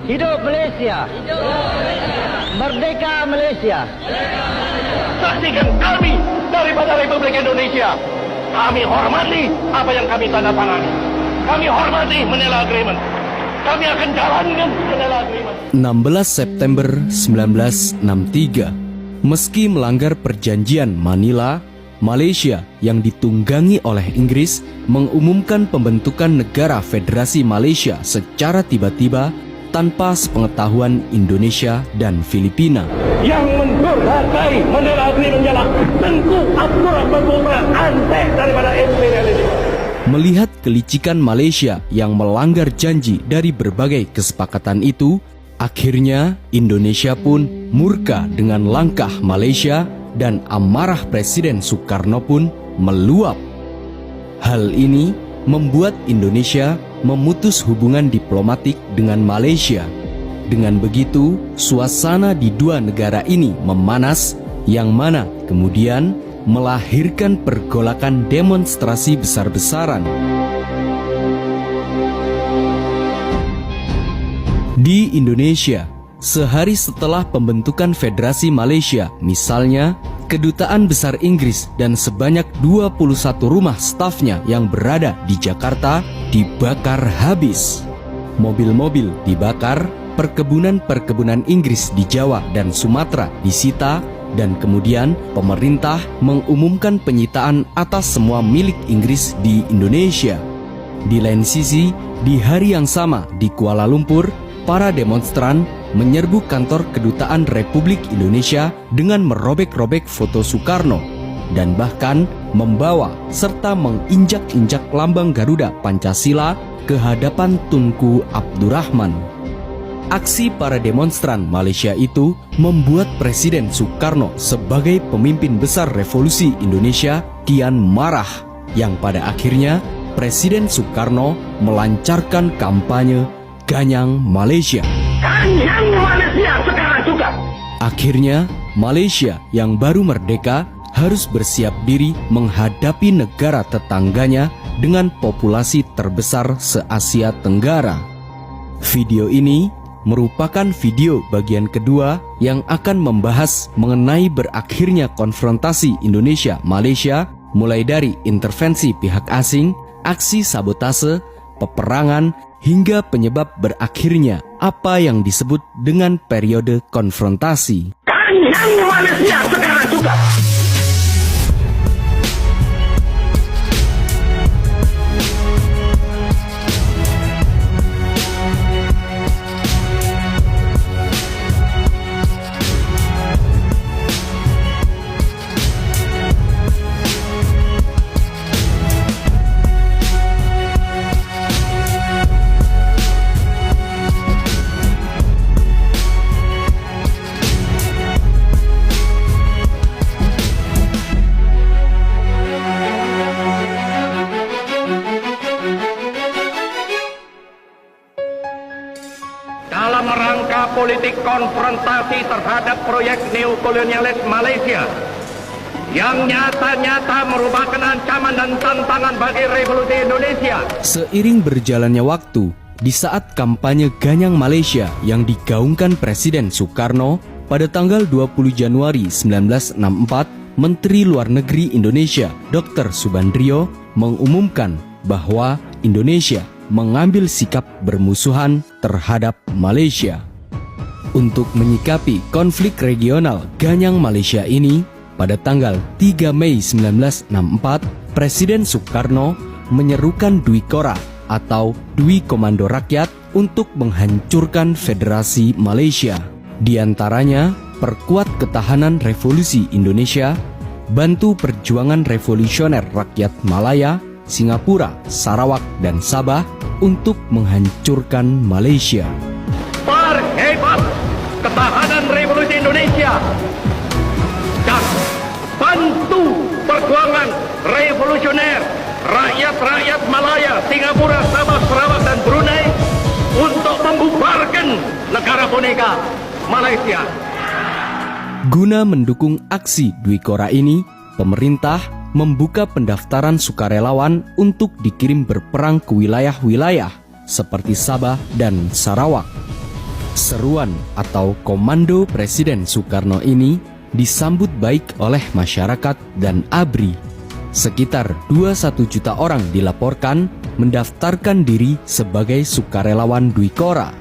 Hidup Malaysia! Merdeka Malaysia! Saksikan kami daripada Republik Indonesia. Kami hormati apa yang kami tanda tangani. Kami hormati Manila Agreement. Kami akan jalankan Manila Agreement. 16 September 1963, meski melanggar perjanjian Manila, Malaysia yang ditunggangi oleh Inggris mengumumkan pembentukan negara Federasi Malaysia secara tiba-tiba tanpa sepengetahuan Indonesia dan Filipina. Yang mendurhakai Manila Agreement ialah Tengku Abdul Rahman Bumrah, antek daripada imperialisme. Melihat kelicikan Malaysia yang melanggar janji dari berbagai kesepakatan itu, akhirnya Indonesia pun murka dengan langkah Malaysia dan amarah Presiden Soekarno pun meluap. Hal ini membuat Indonesia memutus hubungan diplomatik dengan Malaysia. Dengan begitu, suasana di dua negara ini memanas, yang mana kemudian melahirkan pergolakan demonstrasi besar-besaran. Di Indonesia, sehari setelah pembentukan Federasi Malaysia, misalnya, Kedutaan Besar Inggris dan sebanyak 21 rumah stafnya yang berada di Jakarta dibakar habis. Mobil-mobil dibakar, perkebunan-perkebunan Inggris di Jawa dan Sumatera disita, dan kemudian pemerintah mengumumkan penyitaan atas semua milik Inggris di Indonesia. Di lain sisi, di hari yang sama di Kuala Lumpur, para demonstran menyerbu kantor Kedutaan Republik Indonesia dengan merobek-robek foto Soekarno dan bahkan membawa serta menginjak-injak lambang Garuda Pancasila ke hadapan Tunku Abdurrahman. Aksi para demonstran Malaysia itu membuat Presiden Soekarno sebagai pemimpin besar revolusi Indonesia kian marah, yang pada akhirnya Presiden Soekarno melancarkan kampanye Ganyang Malaysia. Ganyang Malaysia sekarang juga. Akhirnya, Malaysia yang baru merdeka harus bersiap diri menghadapi negara tetangganya dengan populasi terbesar se-Asia Tenggara. Video ini merupakan video bagian kedua yang akan membahas mengenai berakhirnya konfrontasi Indonesia-Malaysia, mulai dari intervensi pihak asing, aksi sabotase, peperangan, hingga penyebab berakhirnya apa yang disebut dengan periode konfrontasi. Ganyang Malaysia sekarang juga. Dalam rangka politik konfrontasi terhadap proyek neokolonialis Malaysia yang nyata-nyata merupakan ancaman dan tantangan bagi revolusi Indonesia. Seiring berjalannya waktu, di saat kampanye Ganyang Malaysia yang digaungkan Presiden Soekarno, pada tanggal 20 Januari 1964, Menteri Luar Negeri Indonesia Dr. Subandrio mengumumkan bahwa Indonesia mengambil sikap bermusuhan terhadap Malaysia. Untuk menyikapi konflik regional Ganyang Malaysia ini, pada tanggal 3 Mei 1964, Presiden Soekarno menyerukan Dwi Kora atau Dwi Komando Rakyat untuk menghancurkan Federasi Malaysia. Di antaranya, perkuat ketahanan revolusi Indonesia, bantu perjuangan revolusioner rakyat Malaya, Singapura, Sarawak, dan Sabah untuk menghancurkan Malaysia. Perhebat ketahanan revolusi Indonesia dan bantu perjuangan revolusioner rakyat-rakyat Malaya, Singapura, Sabah, Sarawak, dan Brunei untuk membubarkan negara boneka Malaysia. Guna mendukung aksi Dwi Kora ini, pemerintah membuka pendaftaran sukarelawan untuk dikirim berperang ke wilayah-wilayah seperti Sabah dan Sarawak. Seruan atau komando Presiden Soekarno ini disambut baik oleh masyarakat dan ABRI. Sekitar 21 juta orang dilaporkan mendaftarkan diri sebagai sukarelawan Dwi Kora.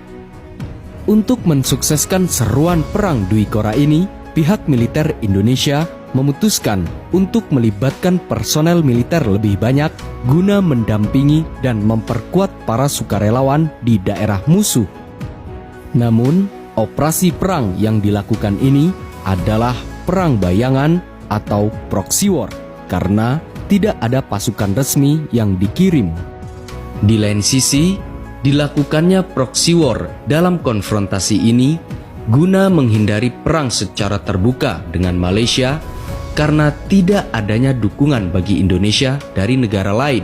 Untuk mensukseskan seruan perang Dwi Kora ini, pihak militer Indonesia memutuskan untuk melibatkan personel militer lebih banyak guna mendampingi dan memperkuat para sukarelawan di daerah musuh. Namun, operasi perang yang dilakukan ini adalah perang bayangan atau proxy war karena tidak ada pasukan resmi yang dikirim. Di lain sisi, dilakukannya proxy war dalam konfrontasi ini guna menghindari perang secara terbuka dengan Malaysia karena tidak adanya dukungan bagi Indonesia dari negara lain.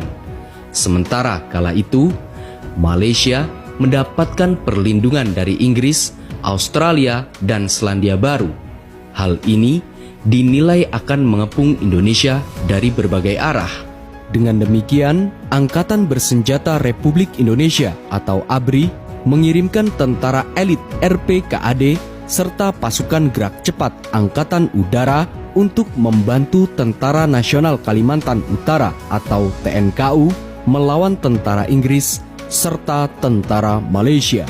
Sementara kala itu, Malaysia mendapatkan perlindungan dari Inggris, Australia, dan Selandia Baru. Hal ini dinilai akan mengepung Indonesia dari berbagai arah. Dengan demikian, Angkatan Bersenjata Republik Indonesia atau ABRI mengirimkan tentara elit RPKAD serta pasukan gerak cepat Angkatan Udara untuk membantu Tentara Nasional Kalimantan Utara atau TNKU melawan tentara Inggris serta tentara Malaysia.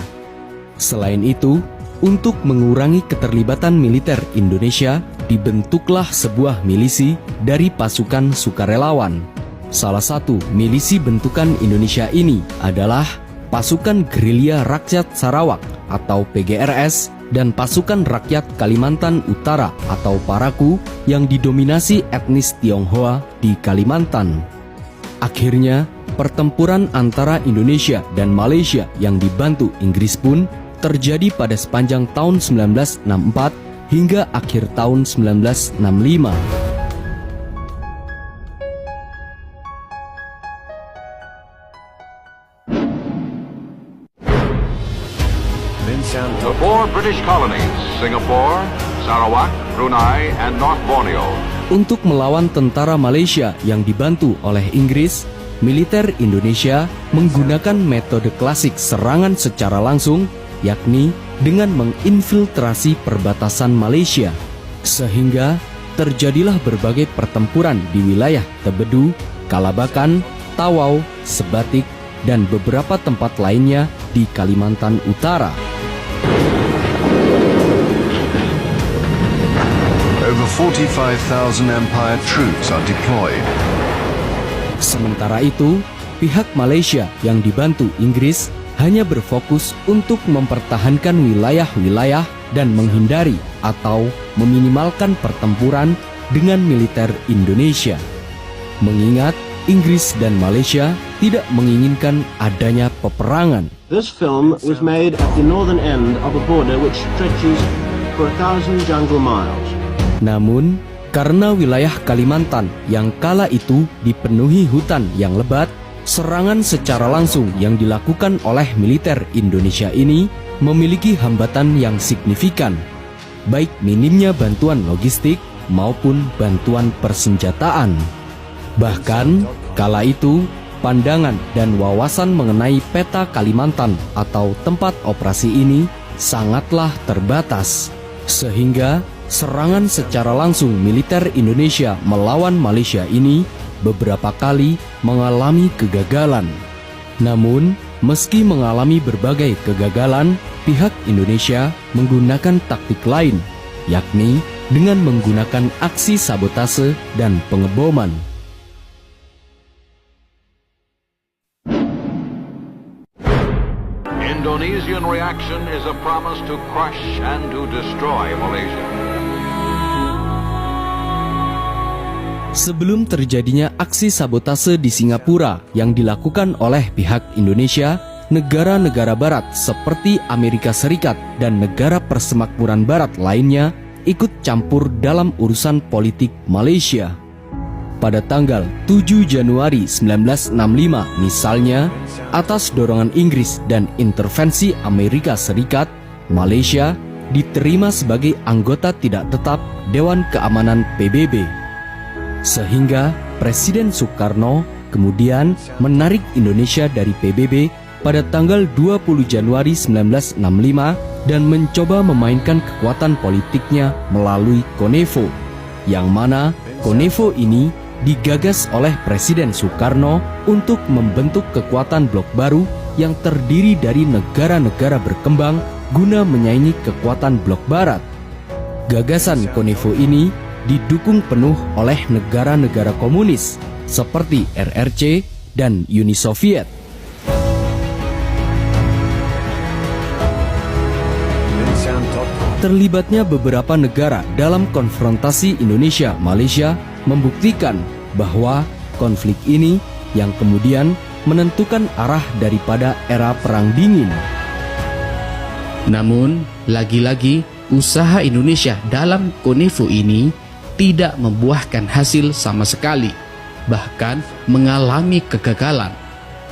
Selain itu, untuk mengurangi keterlibatan militer Indonesia, dibentuklah sebuah milisi dari pasukan sukarelawan. Salah satu milisi bentukan Indonesia ini adalah Pasukan Gerilya Rakyat Sarawak atau PGRS dan Pasukan Rakyat Kalimantan Utara atau PARAKU yang didominasi etnis Tionghoa di Kalimantan. Akhirnya, pertempuran antara Indonesia dan Malaysia yang dibantu Inggris pun terjadi pada sepanjang tahun 1964 hingga akhir tahun 1965. The four British colonies, Singapore, Sarawak, Brunei, and North Borneo. Untuk melawan tentara Malaysia yang dibantu oleh Inggris, militer Indonesia menggunakan metode klasik serangan secara langsung, yakni dengan menginfiltrasi perbatasan Malaysia. Sehingga terjadilah berbagai pertempuran di wilayah Tebedu, Kalabakan, Tawau, Sebatik, dan beberapa tempat lainnya di Kalimantan Utara. Over 45,000 Empire troops are deployed. Sementara itu, pihak Malaysia yang dibantu Inggris hanya berfokus untuk mempertahankan wilayah-wilayah dan menghindari atau meminimalkan pertempuran dengan militer Indonesia. Mengingat Inggris dan Malaysia tidak menginginkan adanya peperangan. This film was made at the northern end of a border which stretches for 1,000 jungle miles. Namun, karena wilayah Kalimantan yang kala itu dipenuhi hutan yang lebat, serangan secara langsung yang dilakukan oleh militer Indonesia ini memiliki hambatan yang signifikan, baik minimnya bantuan logistik maupun bantuan persenjataan. Bahkan, kala itu, pandangan dan wawasan mengenai peta Kalimantan atau tempat operasi ini sangatlah terbatas, sehingga serangan secara langsung militer Indonesia melawan Malaysia ini beberapa kali mengalami kegagalan. Namun, meski mengalami berbagai kegagalan, pihak Indonesia menggunakan taktik lain, yakni dengan menggunakan aksi sabotase dan pengeboman. Indonesian reaction is a promise to crush and to destroy Malaysia. Sebelum terjadinya aksi sabotase di Singapura yang dilakukan oleh pihak Indonesia, negara-negara barat seperti Amerika Serikat dan negara persemakmuran barat lainnya ikut campur dalam urusan politik Malaysia. Pada tanggal 7 Januari 1965 misalnya, atas dorongan Inggris dan intervensi Amerika Serikat, Malaysia diterima sebagai anggota tidak tetap Dewan Keamanan PBB. Sehingga Presiden Soekarno kemudian menarik Indonesia dari PBB pada tanggal 20 Januari 1965 dan mencoba memainkan kekuatan politiknya melalui Konevo, yang mana Konevo ini digagas oleh Presiden Soekarno untuk membentuk kekuatan blok baru yang terdiri dari negara-negara berkembang guna menyaingi kekuatan blok barat. Gagasan Konevo ini didukung penuh oleh negara-negara komunis seperti RRC dan Uni Soviet. Terlibatnya beberapa negara dalam konfrontasi Indonesia-Malaysia membuktikan bahwa konflik ini yang kemudian menentukan arah daripada era Perang Dingin. Namun, lagi-lagi usaha Indonesia dalam Konevo ini tidak membuahkan hasil sama sekali, bahkan mengalami kegagalan.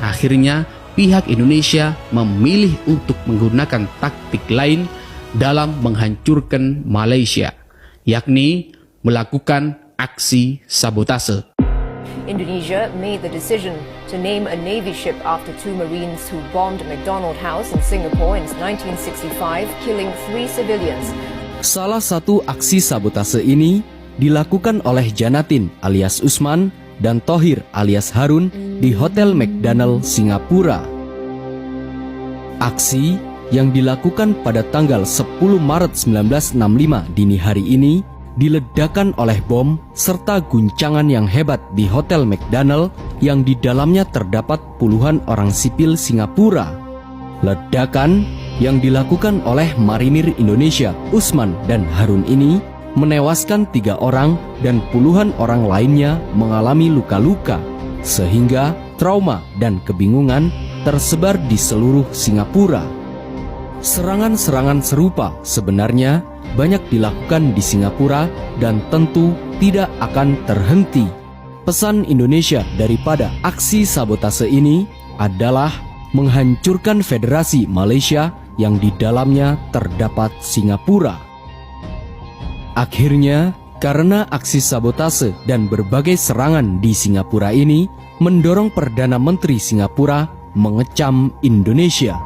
Akhirnya, pihak Indonesia memilih untuk menggunakan taktik lain dalam menghancurkan Malaysia, yakni melakukan aksi sabotase. Indonesia made the decision to name a Navy ship after two Marines who bombed McDonald House in Singapore in 1965, killing 3 civilians. Salah satu aksi sabotase ini dilakukan oleh Janatin alias Usman dan Thohir alias Harun di Hotel McDonald, Singapura. Aksi yang dilakukan pada tanggal 10 Maret 1965 dini hari ini diledakkan oleh bom serta guncangan yang hebat di Hotel McDonald yang di dalamnya terdapat puluhan orang sipil Singapura. Ledakan yang dilakukan oleh marinir Indonesia Usman dan Harun ini menewaskan 3 orang dan puluhan orang lainnya mengalami luka-luka, sehingga trauma dan kebingungan tersebar di seluruh Singapura. Serangan-serangan serupa sebenarnya banyak dilakukan di Singapura dan tentu tidak akan terhenti. Pesan Indonesia daripada aksi sabotase ini adalah menghancurkan Federasi Malaysia yang di dalamnya terdapat Singapura. Akhirnya, karena aksi sabotase dan berbagai serangan di Singapura ini mendorong Perdana Menteri Singapura mengecam Indonesia.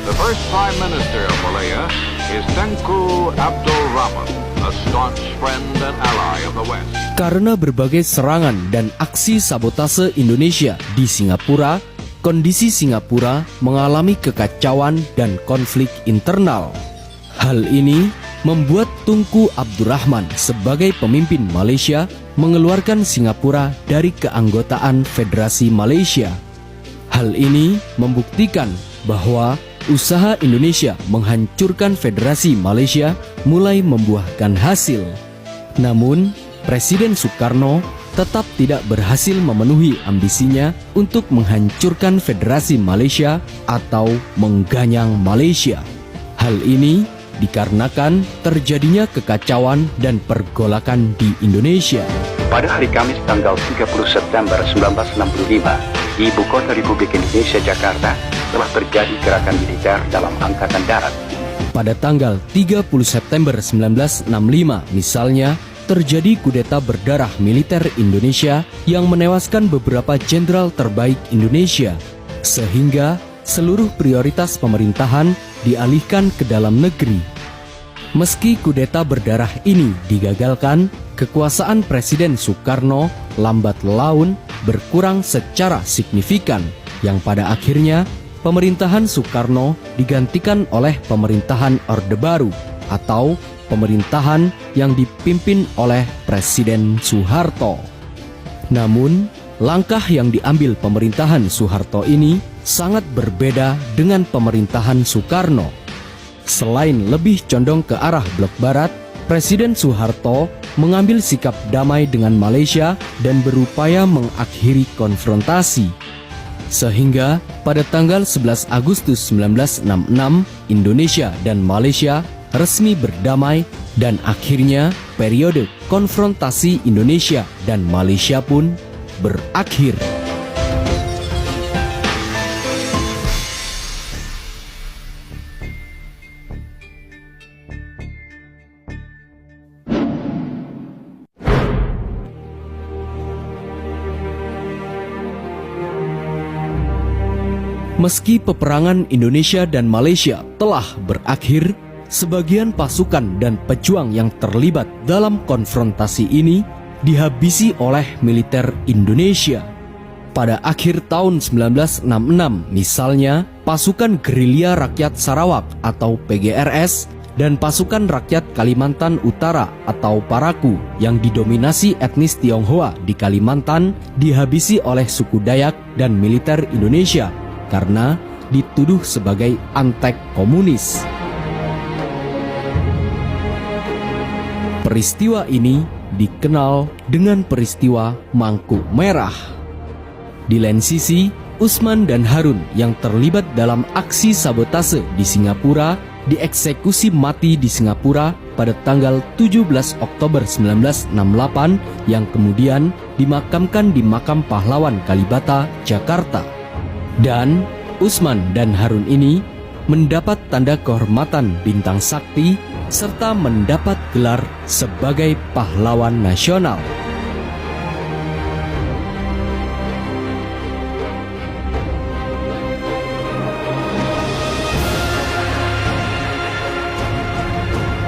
The first Prime Minister of Malaya is Tengku Abdul Rahman, a staunch friend and ally of the West. Karena berbagai serangan dan aksi sabotase Indonesia di Singapura, kondisi Singapura mengalami kekacauan dan konflik internal. Hal ini membuat Tunku Abdul Rahman sebagai pemimpin Malaysia mengeluarkan Singapura dari keanggotaan Federasi Malaysia. Hal ini membuktikan bahwa usaha Indonesia menghancurkan Federasi Malaysia mulai membuahkan hasil. Namun, Presiden Soekarno tetap tidak berhasil memenuhi ambisinya untuk menghancurkan Federasi Malaysia atau mengganyang Malaysia. Hal ini dikarenakan terjadinya kekacauan dan pergolakan di Indonesia. Pada hari Kamis tanggal 30 September 1965, di Ibu Kota Republik Indonesia, Jakarta, telah terjadi gerakan militer dalam Angkatan Darat. Pada tanggal 30 September 1965 misalnya, terjadi kudeta berdarah militer Indonesia yang menewaskan beberapa jenderal terbaik Indonesia, sehingga seluruh prioritas pemerintahan dialihkan ke dalam negeri. Meski kudeta berdarah ini digagalkan, kekuasaan Presiden Soekarno lambat laun berkurang secara signifikan, yang pada akhirnya pemerintahan Soekarno digantikan oleh pemerintahan Orde Baru atau pemerintahan yang dipimpin oleh Presiden Soeharto. Namun, langkah yang diambil pemerintahan Soeharto ini sangat berbeda dengan pemerintahan Soekarno. Selain lebih condong ke arah blok barat, Presiden Soeharto mengambil sikap damai dengan Malaysia dan berupaya mengakhiri konfrontasi. Sehingga pada tanggal 11 Agustus 1966, Indonesia dan Malaysia resmi berdamai dan akhirnya periode konfrontasi Indonesia dan Malaysia pun berakhir. Meski peperangan Indonesia dan Malaysia telah berakhir, sebagian pasukan dan pejuang yang terlibat dalam konfrontasi ini dihabisi oleh militer Indonesia. Pada akhir tahun 1966 misalnya, pasukan gerilya rakyat Sarawak atau PGRS dan pasukan rakyat Kalimantan Utara atau Paraku yang didominasi etnis Tionghoa di Kalimantan dihabisi oleh suku Dayak dan militer Indonesia karena dituduh sebagai antek komunis. Peristiwa ini dikenal dengan peristiwa Mangkuk Merah. Di lain sisi, Usman dan Harun yang terlibat dalam aksi sabotase di Singapura dieksekusi mati di Singapura pada tanggal 17 Oktober 1968 yang kemudian dimakamkan di Makam Pahlawan Kalibata, Jakarta. Dan Usman dan Harun ini mendapat tanda kehormatan Bintang Sakti serta mendapat gelar sebagai pahlawan nasional.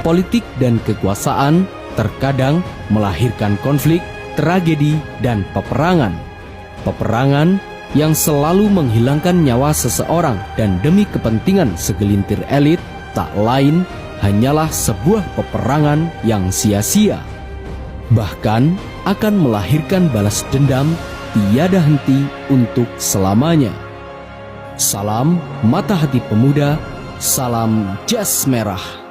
Politik dan kekuasaan terkadang melahirkan konflik, tragedi, dan peperangan. Peperangan yang selalu menghilangkan nyawa seseorang dan demi kepentingan segelintir elit tak lain hanyalah sebuah peperangan yang sia-sia. Bahkan akan melahirkan balas dendam tiada henti untuk selamanya. Salam Mata Hati Pemuda, salam Jas Merah.